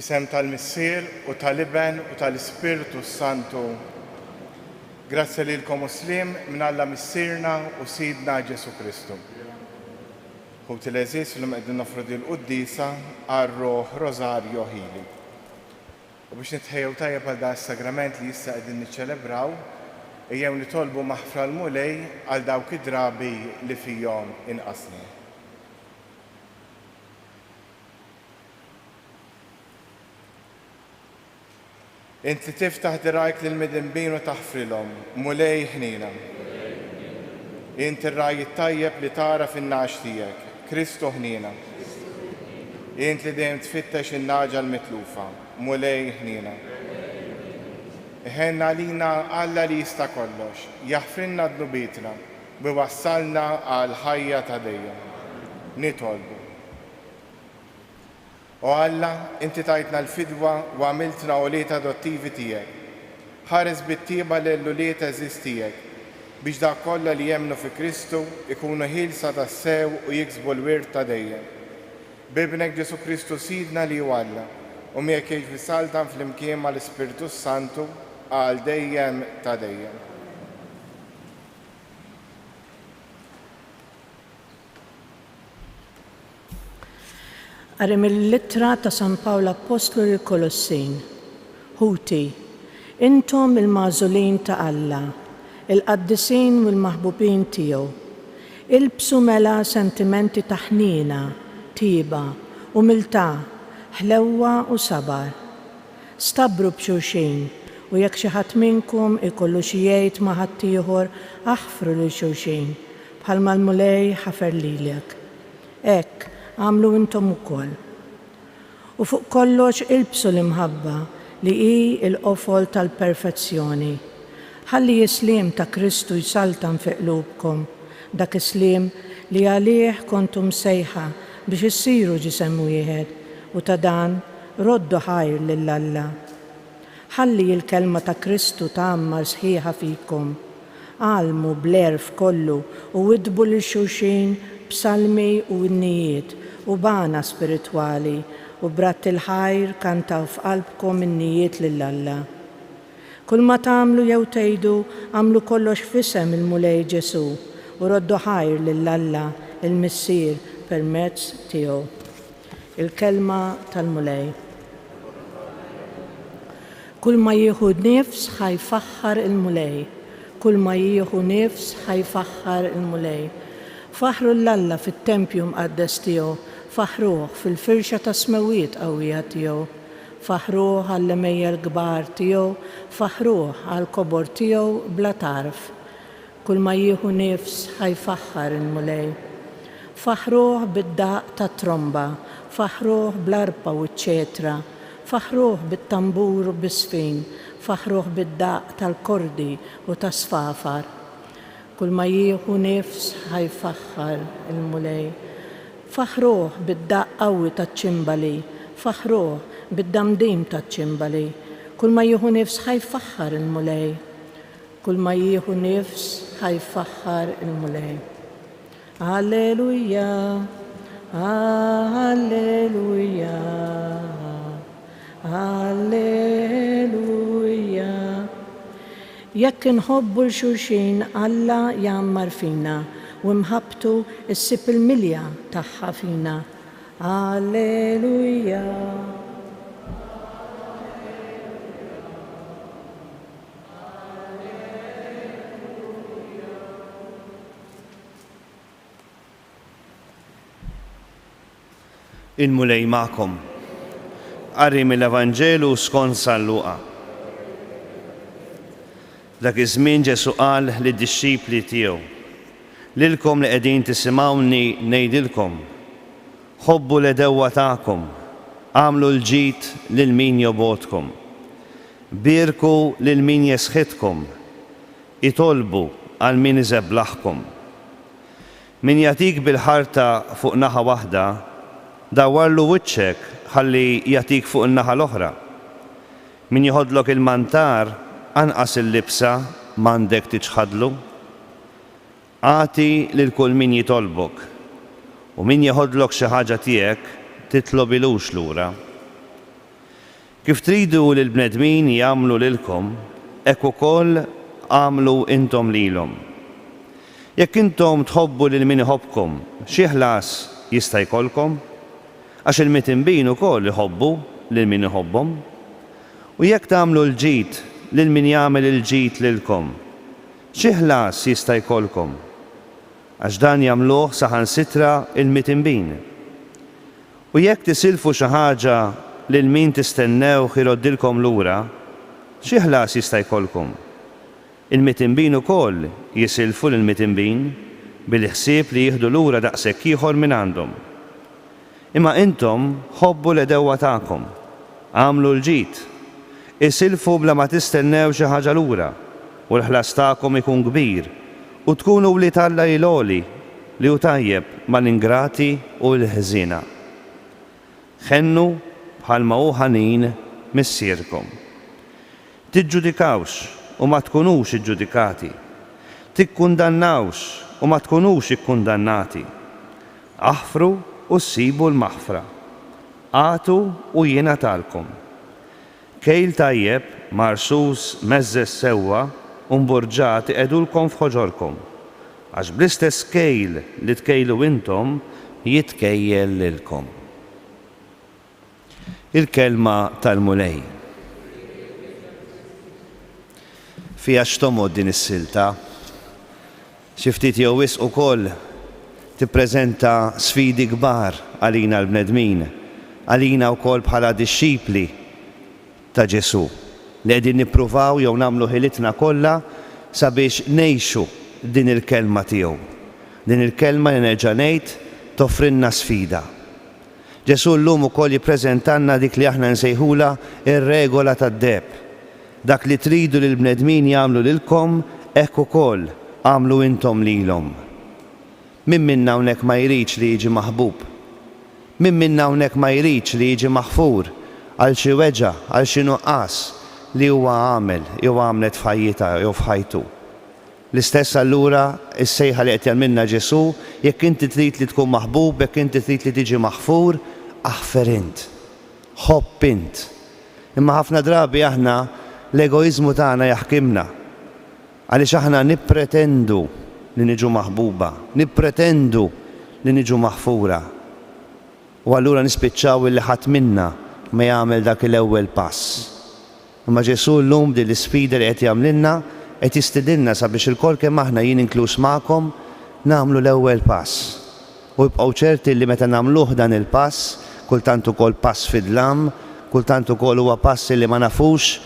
Fisem tal-Missier u tal-Iben u tal-Ispiritu Santu. Grazzi lilkom Muslim minn Alla Missierna u Sidna Ġesu Kristu. Ħuti l-eżis li qegħdin nofrodi l-Quddisa għar-Roħ Rosario Ħili. U biex nitħejjew tajjeb għal dan is-sagrament li issa qegħdin niċċelebraw, ejjew nitolbu maħfra l-mulej għal dawk id-drabi li fihom inqasni. Inti tiftaħ dirajk lill-midinbin u taħfrilhom, mulej ħnina. Inti r-raj tajjeb li tara fin-nax tiegħek, Kristu ħnina. Inti li dejjem tfittex in-naġa l-mitlufa, mulej ħnina. Iħenna lina Alla li jista' kollox, jaħfrilna d-nubitna, biwassalna għal ħajja ta' dejjem. Nitolbu. O Alla, inti tajtna l-fidwa u għamiltna uliet adottivi tiegħek. Ħares bit-tieba l-uliet eżiż tiegħek biex dak kollha li jemmnu fi Kristu ikunu ħilsa tas-sew u jiksbu l-wirt ta' dejjem. Bibnek Ġesu Kristu Sidna li hu Alla u miegħek jgħix fisaltan fl-imkien mal-Ispiritu Santu għal dejjem ta' dejjem. Qari mill-littra ta' San Pawlu Apostlu lil Kolossin. Ħuti, intom il-magħżulin ta' Alla, il-qaddisin u l-maħbubin tiegħu. Ilbsu mela sentimenti ta' ħniena, tieba, umiltà, ħlewwa u sabar. Stabru b'xulxin u jekk xi ħadd minnkom ikollu xi jgħid ma' ħadd ieħor aħfru lil xulxin bħalma l-mulej ħafer lilek. Hekk għamlu intom ukoll. U fuq kollox ilbsu l-imħabba li hi l-qofol tal-perfezzjoni. Ħalli islim ta' Kristu jsaltan fi qlubkom, dak islim li għalih kontum sejħa biex issiru ġisem wieħed u ta' dan roddu ħajr lil Alla. Ħalli l-kelma ta' Kristu tagħammar sħiħa fikom. Għalmu bl-erf kollu u widbu lil xulxin b'salmi u n-nijiet u bana spiritwali u bratt il-ħajr kantaw f'qalbkom in-nijiet lil Alla. Kull ma tagħmlu jew tgħidu għamlu kollox f'isem il-mulej Ġesu u roddu ħajr lil Alla il-Missier permezz tiegħu. Il-kelma tal-mulej. Kull ma jieħu nifs ħajfaħħar il-mulej. Kull ma jieħu nifs ħajfaħħar il-mulej. Faħru l-Alla fit-tempju mqaddes tiegħu, faħruh fil-firxa ta' smewiet qawwija tiegħu, faħruh għall-imejja l-kbar tiegħu, faħruh għall-kobor tiegħu bla tarf. Kull ma jieħu nifs ħajfaħħar il-mulej. Faħruh bid-daq ta' tromba, faħruh bl-arpa u ċ-ċetra, faħruh bit-tambur u bis-sfin, faħruh bid-daq tal-kordi u tas-sfafar. Kull ma jieħu nifs ħajfaħħar il-mulej. Faħruh bid-daq qawwi taċ-ċimbali, faħruh bid-damdim taċ-ċimbali. Kull ma jieħu nifs ħajfaħħar il-mulej. Kull ma jieħu nifs ħajfaħħar il-mulej. Alleluja, alleluja, alleluja. Jekk inħobbu l-xulxin Alla jgħammar fina u mħabtu issib il-milja tagħha fina. Alleluja. Il-mulej magħkom. Qari mill-Evanġelu skont San Luqa. Dak iż-żmien Ġesu qal lid-dixxipli tiegħu: lilkom li qegħdin tisimgħuni ngħidilkom, ħobbu l-edewwa tagħkom, għamlu l-ġid lil min jobgħodkom, bierku lil min jesħitkom, itolbu għal min iżebblaħkom. Min jagħtik bil-ħarta fuq naħa waħda, dawwarlu wiċċek ħalli jagħtik fuq in-naħa l-oħra. Min jħodlok il-mantar anqas il-libsa m'għandek tiċħadlu. Għati lil kull min jitolbok u min jħodlok xi ħaġa tiegħek titlobilux lura. Kif tridu li l-bnedmin jagħmlu lilkom, hekk ukoll għamlu intom lilhom. Jekk intom tħobbu lil min iħobbkom, xi ħlas jista' jkollkom? Għax il-mitinbin ukoll iħobbu lil min iħobbhom. U jekk tagħmlu l-ġid lil min jagħmel il-ġid lilkom, xi ħlas jista' jkollkom? Għax dan jagħmluh saħansitra il-mitinbin. U jekk tisilfu xi ħaġa lil min tistennew iroddilkom lura, xi ħlas jista' jkollkom? Il-mitinbin ukoll jisilfu lill-mitinbin bil-ħsieb li jieħdu lura daqshekk ieħor minn għandhom. Imma intom ħobbu l-edewwa tagħkom, għamlu l-ġid, isilfu bla ma tistennew xi ħaġa lura u l-ħlas tagħkom ikun kbir u tkunu wlied Alla il-għoli li hu tajjeb mal-ingrati u l-ħżiena. Ħennu bħalma hu ħanin missierkom. Tiġġudikawx u ma tkunux iġġudikati. Tikkundannawx u ma tkunux ikkundannati. Aħfru u ssibu l-maħfra. Għatu u jingħatalkom. Kejl tajjeb marsus meżżes sewwa u mburġat iqedulkom f'ħoġorkom. Għax bl-istess kejl li tkejlu intom jitkejjel lilkom. Il-kelma tal-mulej. Fija x'tomod din is-silta. Xi ftit jew wisq ukoll tippreżenta sfidi kbar għalina l-bnedmin, għalina wkoll bħala dixxipli ta' Ġesu li qegħdin nippruvaw jew nagħmlu ħilitna kollha sabiex ngħixu din il-kelma tiegħu. Din il-kelma li nerġa' ngħid toffrilna sfida. Ġesu llum ukoll jippreżentanna dik li aħna nsejħula ir-regola tad-deheb. Dak li tridu li l-bnedmin jagħmlu lilkom, hekk ukoll għamlu intom lilhom. Min minna hawnhekk ma jridx li jiġi maħbub. Min minna hawnhekk ma jridx li jiġi maħfur għal xi weġa', għal xi nuqqas li huwa għamel jew għamlet f'ħajjitha jew f'ħajtu. L-istess allura is-sejħa li qed jagħmilna Ġesu, jekk inti trid li tkun maħbub, jekk inti trid li tiġi maħfur, aħfer int. Ħobb int. Imma ħafna drabi aħna l-egoizmu tagħna jaħkimna. Għaliex aħna nippretendu li niġu maħbuba, nippretendu li niġu maħfura. U allura nispiċċaw li ħadd minna ma jagħmel dak l-ewwel pass. Imma Ġesu llum din l-isfida li qed jagħmlilna qed jistidilna sabiex il-kol kemm aħna jien inkluż magħkom nagħmlu l-ewwel pass. U jibqgħu ċerti li meta nagħmluh dan il-pass, kultant ukoll pass fidlam, kultant ukoll huwa pass li ma nafux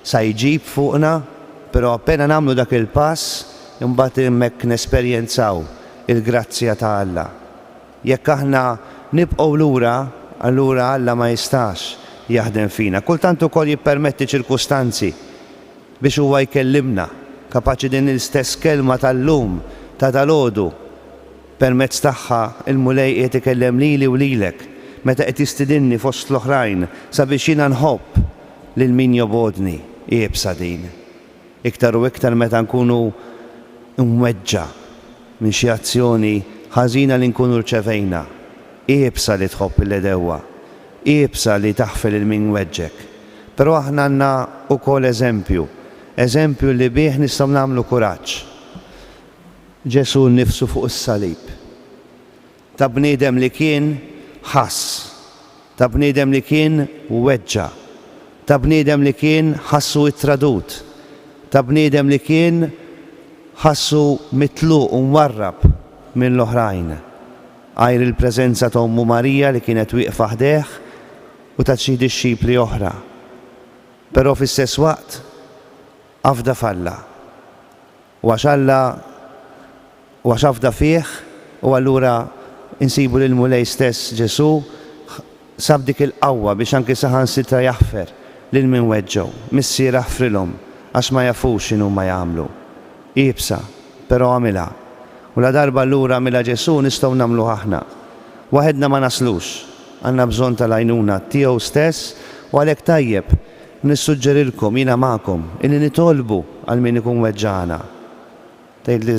sa jġib fuqna, però appena nagħmlu dak il-pass, imbagħad hemmhekk nesperjenzaw il-grazzja ta' Alla. Jekk aħna nibqgħu lura, allura Alla ma jistax jaħdem fina. Kultant ukoll jippermetti ċirkustanzi biex huwa jkellimna, kapaċi din l-istess kelma tal-lum, ta' dalgħodu, permezz tagħha il-mulej qiegħed ikellem lili u lilek, meta qed jistidinni fost l-oħrajn sabiex jiena nħobb lil min jobodni. Jibsa din. Iktar u iktar meta nkunu mweġġa minn xi azzjoni ħażina li nkunu rċevejna. Jibsa li tħobb il-edewwa. Jibsa li taħfel il-min weġġek. Però aħna għandna wkoll eżempju li bih nistgħu nagħmlu kuraġġ. Ġesu nnifsu fuq is-salib. Ta' bniedem li kien ħass. Ta' bniedem li kien weġġa. Ta' bniedem li kien ħassu it-tradut. Ta' bniedem li kien ħassu mitluq u mwarrab minn l-oħrajn. Għajr il-preżenza ta' Ommu Marija li kienet wieqfa ħdeh u ta' xi dixxipli oħra. Però fl-istess waqt għafda falla. U għax Alla u għax għafda fih u allura insibu lill-mulej stess Ġesu sab dik il-qawwa biex anke saħansitra jaħfer lil min weġġew, missier aħfrilhom għax ma jafux x'inhu ma jagħmlu. Jibsa, però għamilha. U la darba allura għamilha Ġesu nistgħu nagħmlu aħna. Waħedna ma naslux, għandna bżonn tal-għajnuna tiegħu stess u għalhekk tajjeb nissuġġerilkom jiena magħkom illi nitolbu għal min ikun weġġana. Tgħidli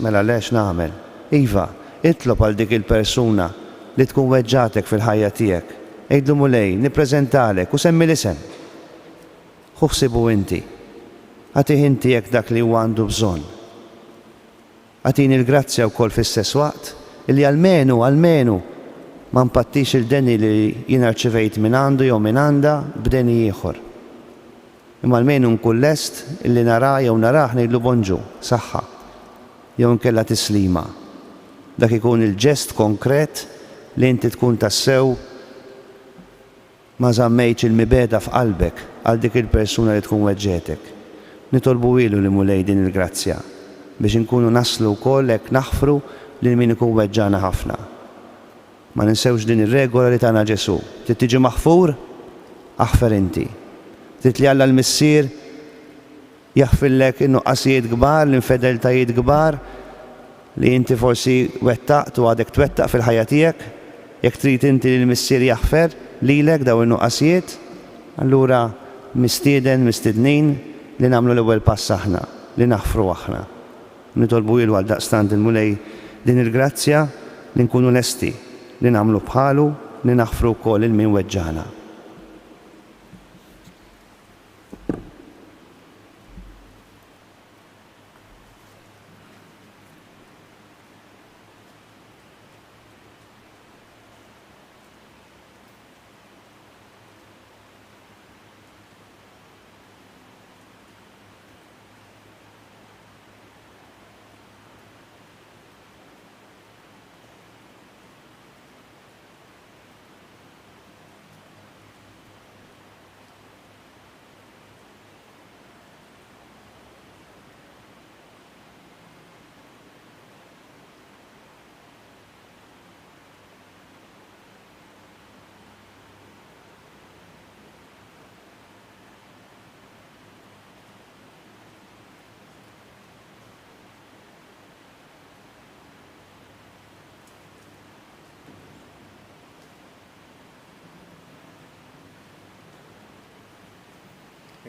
mela lex nagħmel. Iva, itlob għal dik il-persuna li tkun weġġatek fil-ħajja tiegħek. Ejdlu mulej, nippreżentalek u semmi l-isem. Ħuħsibu inti. Għatih inti jekk dak li huwa għandu bżonn. Għatini l-grazzja wkoll fis-stess waqt illi almenu ma mpattix il-deni li jiena rċevejt minn għandu jew minn għandha b'deni ieħor. Imma almenu nkun lest illi nara jew naraħ ngħidlu bonġu, saħħa, jew nkella tislima. Dak ikun il-ġest konkret li inti tkun tassew ma żammejtx il-mibeda f'qalbek għal dik il-persuna li tkun weġġetek. Nitolbu ilu li mulej din il-grazzja biex inkunu naslu wkoll hekk naħfru lil min ikun weġġana ħafna. Ma ninsewx din ir-regola li tagħna Ġesu. Trid tiġi maħfur? Aħfer inti. Trid li Alla l-Missier jaħfillek in-nuqqasijiet kbar, l-infedeltajiet kbar li inti forsi wettaqt u għadek twettaq fil-ħajja tiegħek, jekk trid inti li l-Missier jaħfer lilek daw in-nuqqasijiet, allura mistidnin li nagħmlu l-ewwel pass aħna, li naħfru aħna. Nitolbu ilu għal daqstant il-mulej din il-grazzja li nkunu lesti li nagħmlu bħalu li naħfru wkoll il-min weġġana.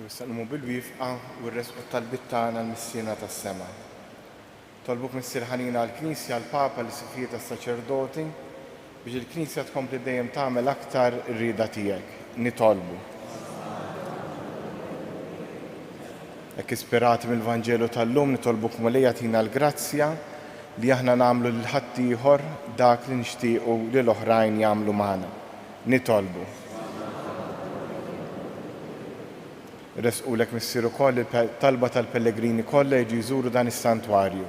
Nistaqnu bil-wifqa u r-resqu tal-bit tagħna l-missiena tas-sema. Tolbuk Missier ħanina għall-Knisja għall-Papa l-Sifijiet tas-Saċerdoti biex il-Knisja tkompli dejjem tagħmel aktar ir-rieda tiegħek. Nitolbu. Hekk ispirati mill-Vanġelu tal-lum nitolbuk mulej jagħtina l-grazzja li aħna nagħmlu lil ħadd ieħor dak li nixtiequ li l-oħrajn jagħmlu magħna. Nitolbu. Resqulek Missier ukoll il-talba tal-Pellegrini kollha jiġu jżuru dan is-santwarju,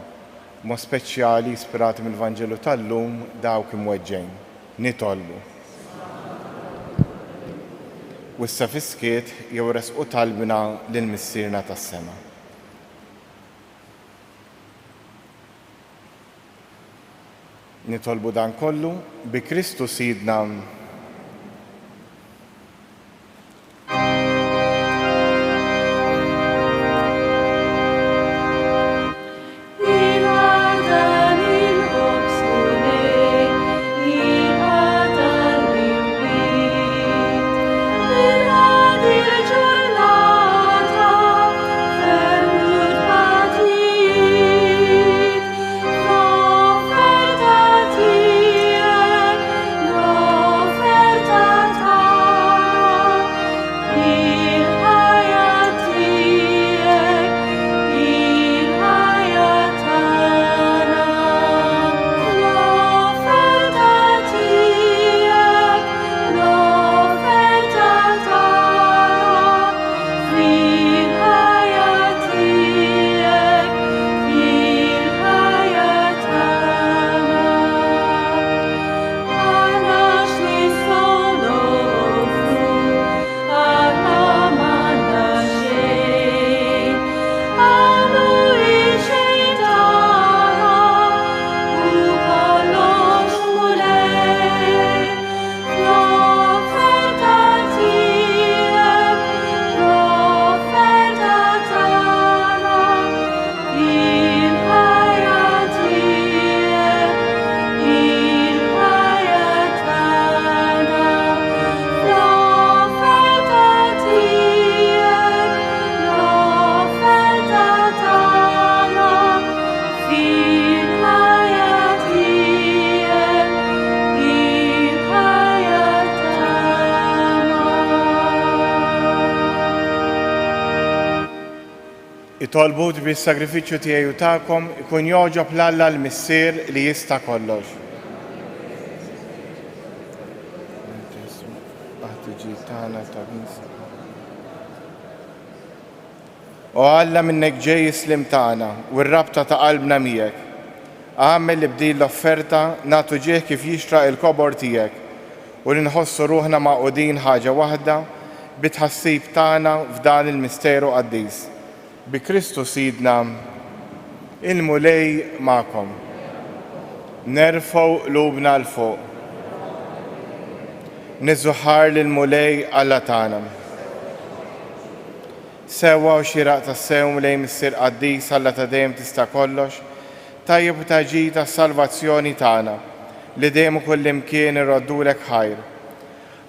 mod speċjali ispirati mill-Vanġelu tal-lum dawk imweġġejn. Nitolbu. U issa fiskiet jew resqu talbina lill-Missierna tas-sema. Nitolbu dan kollu bi Kristu Sidna. No Itolbut bis-sagrifiċċju tiegħi u tagħkom ikun jogħġob l-Alla l-Missier li jista' kollox. U Alla minnek ġej islim tagħna u r-rabta ta' qalbna miegħek. Għamel li bdil l-offerta nagħtu ġieħ kif jixtraq il-kobor tiegħek u li nħossu ruħna maqudin ħaġa waħda bit-ħassib tagħna f'dan il-misteru qaddis. Bi Kristu Sidna il-mulej magħkom. Nerfgħu qlubna l fuq. Niżuħar lill-mulej Alla tagħna. Sewa u xieraq tas-sew lej Missier qaddis Alla ta' dejjem tista' kollox, tajjeb u taġi tas-salvazzjoni tagħna li dejjem u kullimkien irroddulek ħajr.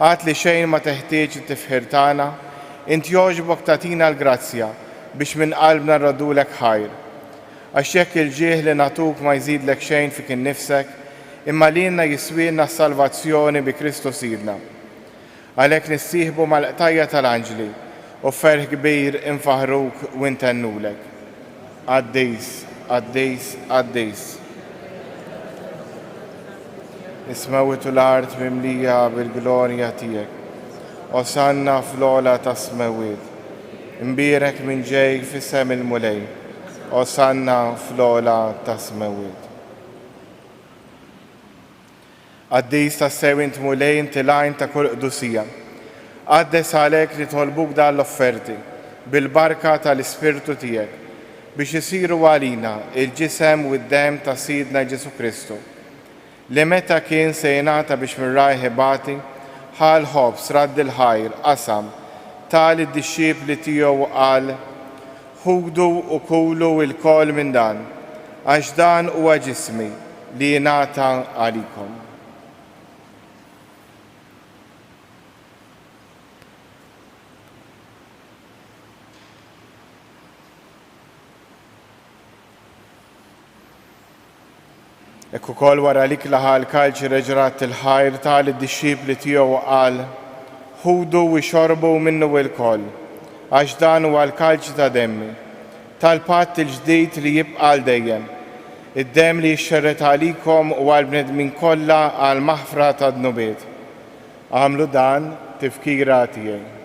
Għad li xejn ma teħtieġ it-tifħir tagħna, int jogħġbok tagħtina l-grazzja biex minn qalbna rroddulek ħajr. Għax jekk il-ġieħ li nagħtuk ma jżidlek xejn fik innifsek, imma lilna jiswielna s-salvazzjoni bi Kristu Sidna. Għalhekk nissieħbu mal-qtajja tal-anġli u ferħ kbir infaħruk u intennulek. Qaddis, qaddis, qaddis. Ismawit u l-art mimlija bil-glorja tiegħek. Osanna fl-ola ta' smewit. Imbierek minn ġej fis-sem il-mulej. Osanna fl-ola ta' smewit. Qaddis tas-sew int mulej intilajn ta' kull qdusija. Għaddes għalek li tolbuk dan l-offerti bil-barka tal-Ispirtu tiegħek biex isiru għalina il-ġisem u d-dem ta' Sidna Ġesu Kristu li meta kien se jingħata biex mirraj ħibati ħal ħobs radd il-ħajr qasam tal id-dixxiepli tiegħu qal ħudu u kulu l-kol minn dan għax dan huwa ġismi li jingħata għalikom. Ekku kol wara lik laħal kalċi reġrat il-ħajr tal id-dixxiepli tiegħu qal ħudu u xorbu minnu il-kol għax dan huwa l-kalċi ta' demmi tal-patt il-ġdid li jibqa' l dejjem. Id-dem li jixxerret għalikom u għall-bnedmin kollha għal maħfra ta' dnubiet. Għamlu dan tifkira tiegħi.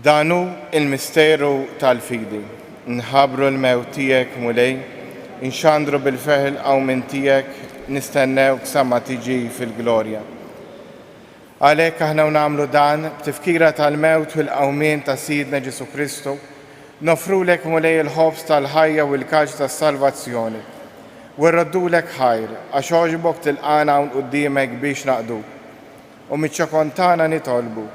Danu il-misteru tal-fidi, nħabru l-mewt tiegħek mulej, inxandru bil-feħel għaw minn tiegħek nistennewk sa ma tiġi fil-glorja. Għalhekk aħna nagħmlu dan b'tifkira tal-mewt u l-qawmien ta' Sidna Ġesu Kristu, nofrulek mulej il-ħobs tal-ħajja u l-kaġ tas-salvazzjoni. U rroddulek ħajr għax għoġbok tilqana hawn quddiemek biex naqduk. U miċ-ċokontana nitolbu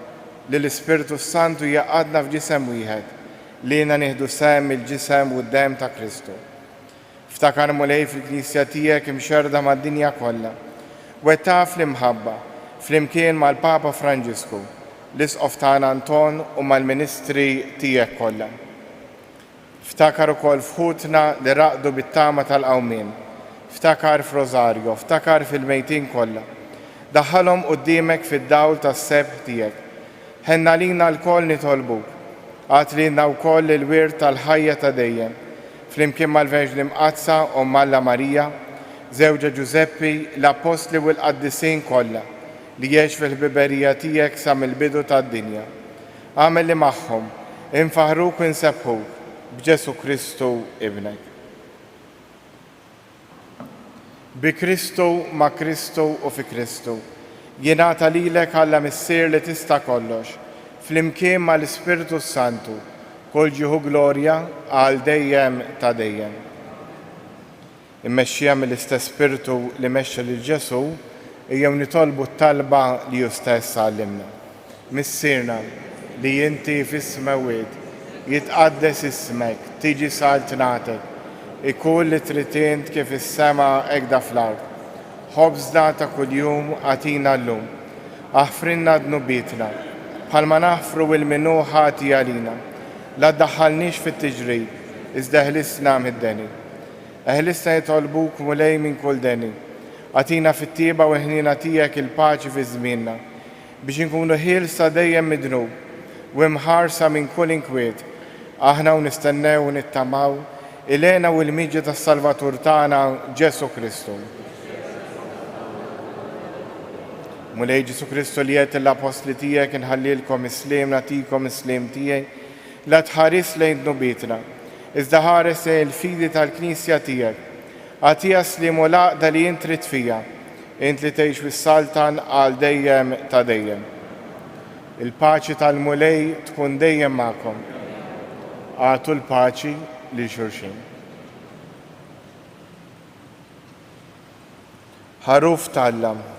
li l-Ispirtu Santu jaqadna f'ġisem wieħed li jiena nieħdu sehem il-ġisem u d-dem ta' Kristu. Ftakar mulej fil-Knisja tiegħek imxerda mad-dinja kollha. Wettaq fl-imħabba flimkien mal-Papa Franġisku, l-Isqof tagħna Anton u mal-Ministri tiegħek kollha. Ftakar ukoll f'ħutna li raqdu bit-tama tal-qawmien. Ftakar f'Rosario, ftakar fil-mejtin kollha. Daħħalhom quddiemek fid-dawl tas-sebħ tiegħek. Ħenna lina l-koll nitolbuk, għat lina wkoll il-wirt tal-ħajja ta' dejjem, flimkien mal-Verġni Mqazza u Alla Marija, żewġa Giuseppi, l-Apostli u l-Qaddisin kollha li jgħix fil-ħbiberija tiegħek sa mill-bidu tad-dinja. Għamel li magħhom infaħruk u nsebħuk b'Ġesu Kristu ibnek. Bi Kristu, ma' Kristu u fi Kristu. Jingħata lilek Alla Missier li tista' kollox, flimkien mal-Ispirtu Santu, kull ġieħu glorja għal dejjem ta' dejjem. Immexxija mill-istess Spirtu li mexxa lil Ġesu, ejjew nitolbu t-talba li hu stess għallimna. Missierna li inti fis-smawiet, jitqaddes ismek, tiġi saltnatek, ikun li trid int kif is-sema hekk fl-ard. Ħobżna ta' kuljum għatina llum, aħfrinna dnubietna, bħalma naħfru il-minu ħati għalina, la ddaħħalniex fit-tiġrid, iżda ħlisna mid-deni. Ħlisna jitolbuk mulej minn kull deni, Atina fit-tieba u ħnina tiegħek il-paċi fi żmienna biex inkunu ħielsa dejjem midnub u mħarsa minn kull inkwiet. Aħna u nistennew u nittamaw il-għena u l-miġġa tas-Salvatur tagħna Ġesu Kristu. Mulej Ġesu Kristu li qed l-apostli tiegħek inħallilkom islim nagħtikom islim tiegħi la tħares lejn dnubitna. Iżda ħares il-fidi tal-Knisja tiegħek. Għatija slim u laqda li int trid fija, int li tgħix fis-Saltan għal dejjem ta' dejjem. Il-paċi tal-mulej tkun dejjem magħkom. Għatu l-paċi li xulxin. Ħaruf tal-lam.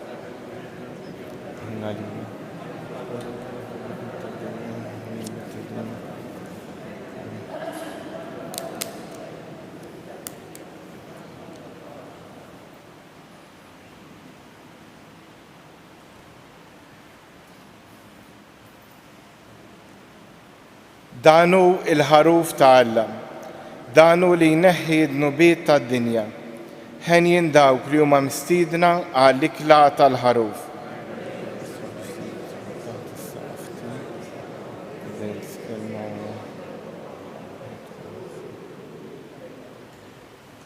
Danu il-ħaruf ta' Alla, danu li jneħħi d-nubiet tad-dinja, ħenjin dawk li huma mstiedna għall-ikla tal-ħaruf.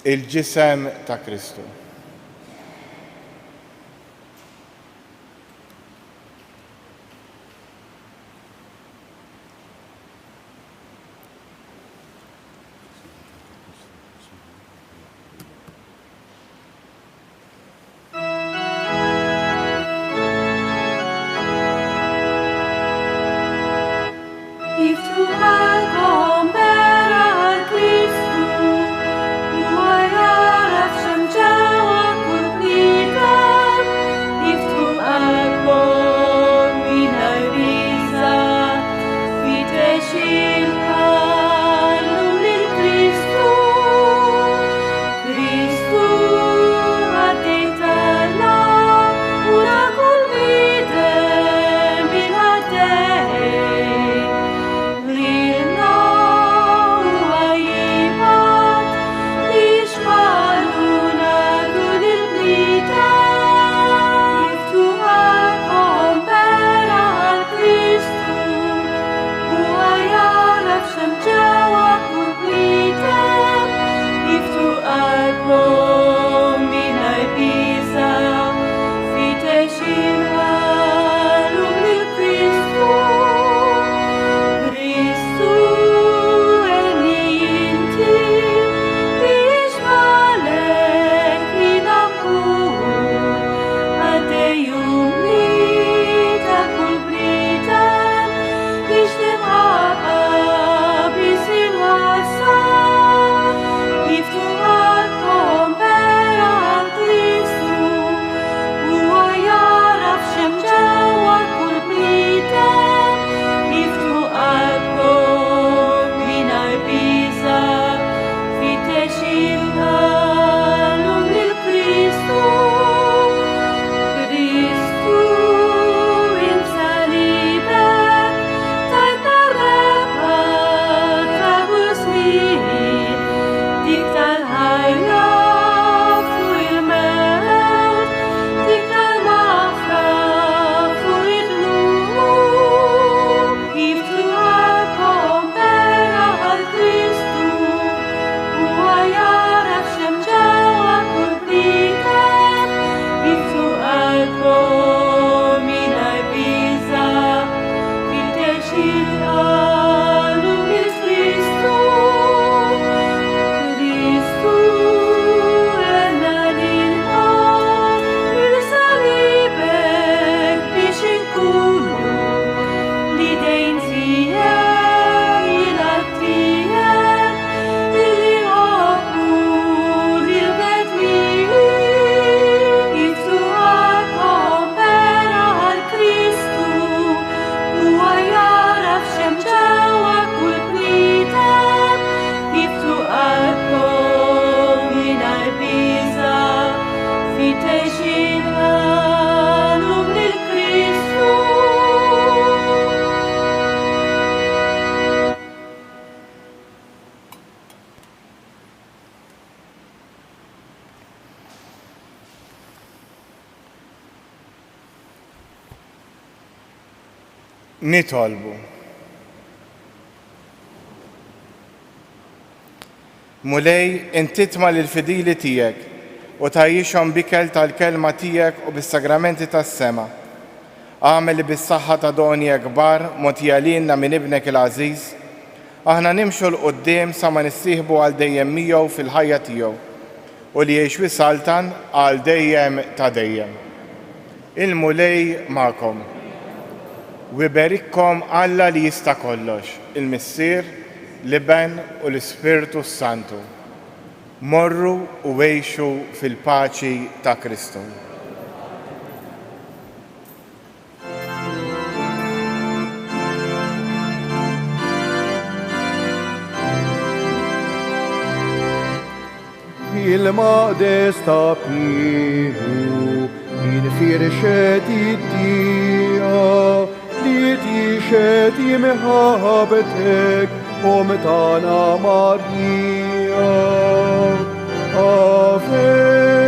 Il-ġisem ta' Kristu. Ciao nitolbu. Mulej intitma lill-fidili tiegħek u tajjixhom bikel tal-kelma tiegħek u bis-sagramenti tas-sema. Għamel bis-saħħa ta' donja kbar mogħtija lilna minn ibnek il-għażiż, aħna nimxu l-qudiem sa ma nissieħbu għal dejjem miegħu fil-ħajja tiegħu u li jgħix wisaltan għal dejjem ta' dejjem. Il-mulej magħkom. U iberikkom Alla li jista' kollox, il-Missier, l-Iben u l-Ispirtu Santu. Morru u għejxu fil-paċi ta' Kristu. Il-maqdes ta' piħu, il-firxet id-dija, li tixet imħabetek, Tana Maria, Ave